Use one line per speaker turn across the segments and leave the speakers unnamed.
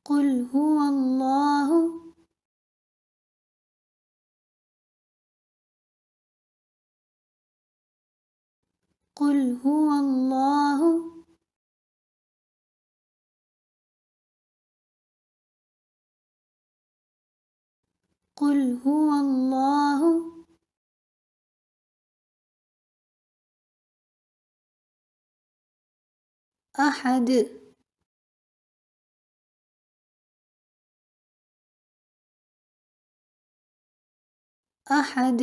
قل هو الله. قل هو الله. قل هو الله. أحد. أحد.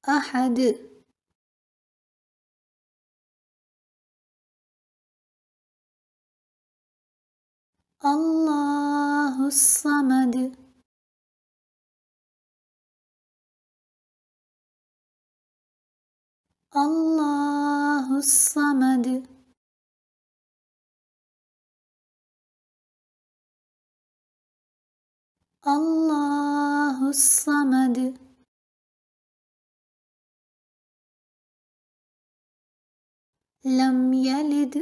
أحد. الله الصمد. الله الصمد. الله الصمد. لم يلد.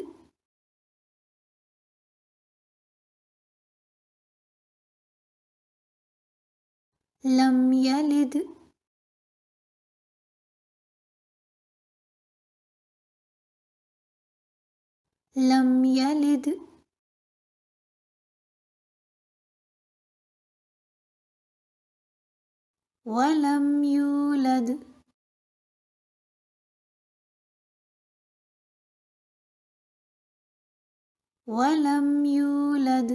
لم يلد. لم يلد. ولم يولد. ولم يولد.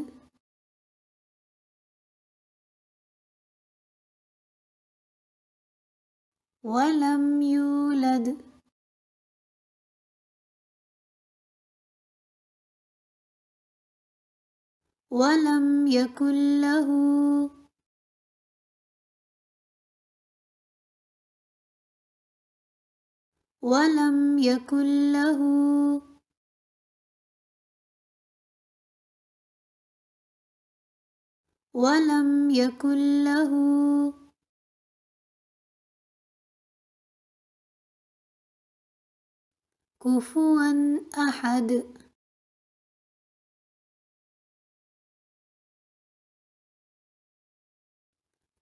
ولم يولد. ولم يكن له. ولم يكن له. ولم يكن له. كفوا أحد.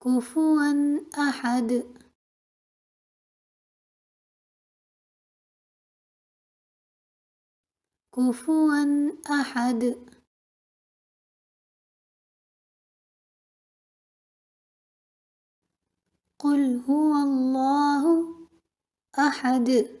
كفوا أحد. كفوا أحد. قل هو الله أحد.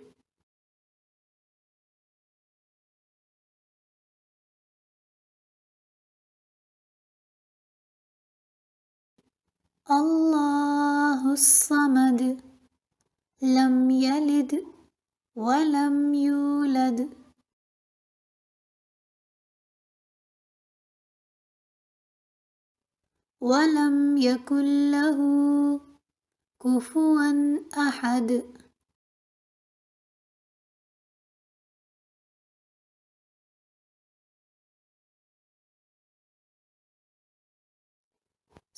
الله الصمد. لم يلد ولم يولد. ولم يكن له كفوا أحد.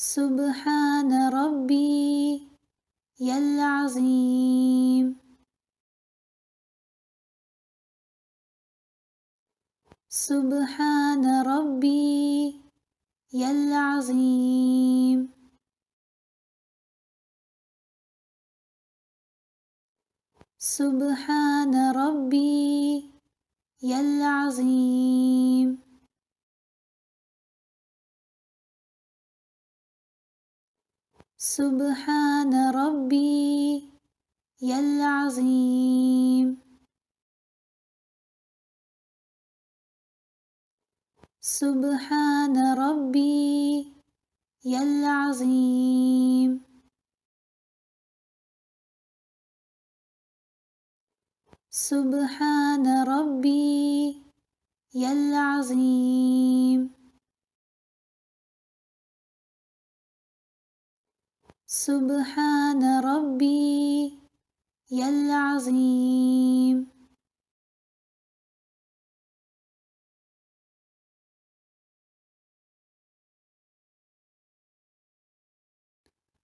سبحان ربي العظيم. سبحان ربي العظيم. سبحان ربي العظيم. سبحان ربي العظيم. سبحان ربي العظيم. سبحان ربي العظيم. سبحان ربي العظيم.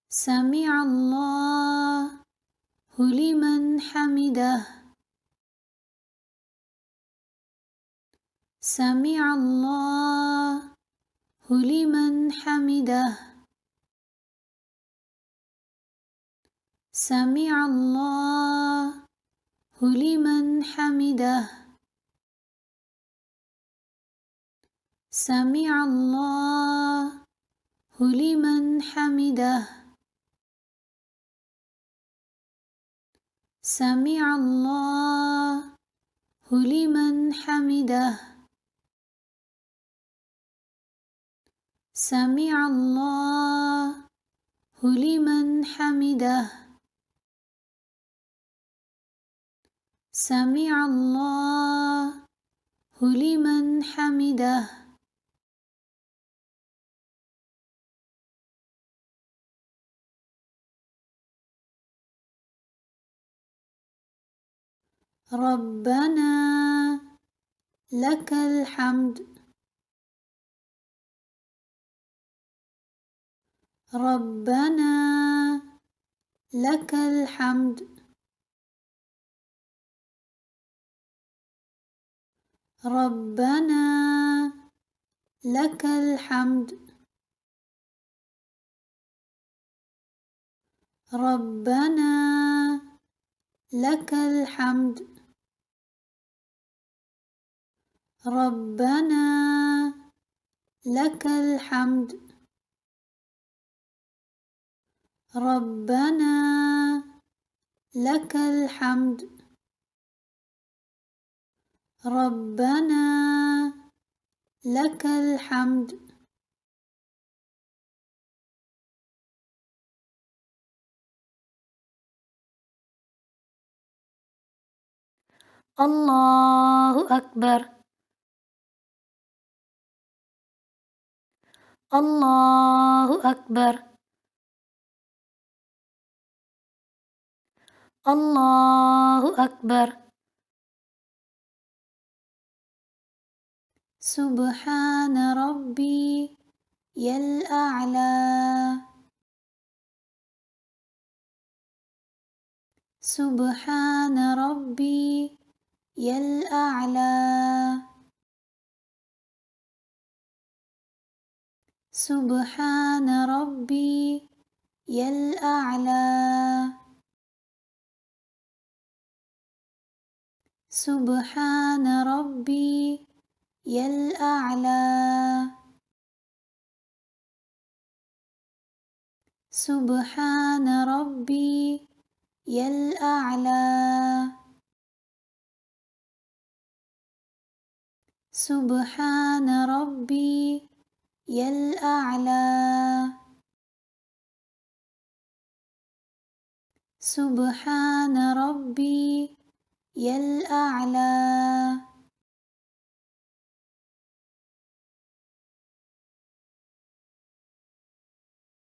سمع الله لمن حمده. سمع الله لمن حمده سمع الله لمن حمده سمع الله لمن حمده سمع الله لمن حمده سمع الله لمن حمده سمع الله لمن حمده ربنا لك الحمد ربنا لك الحمد ربنا لك الحمد ربنا لك الحمد ربنا لك الحمد ربنا لك الحمد ربنا لك الحمد الله أكبر الله أكبر الله أكبر سبحان ربي الأعلى سبحان ربي الأعلى سبحان ربي الأعلى سبحان ربي الأعلى سبحان ربي الأعلى سبحان ربي الأعلى سبحان ربي الأعلى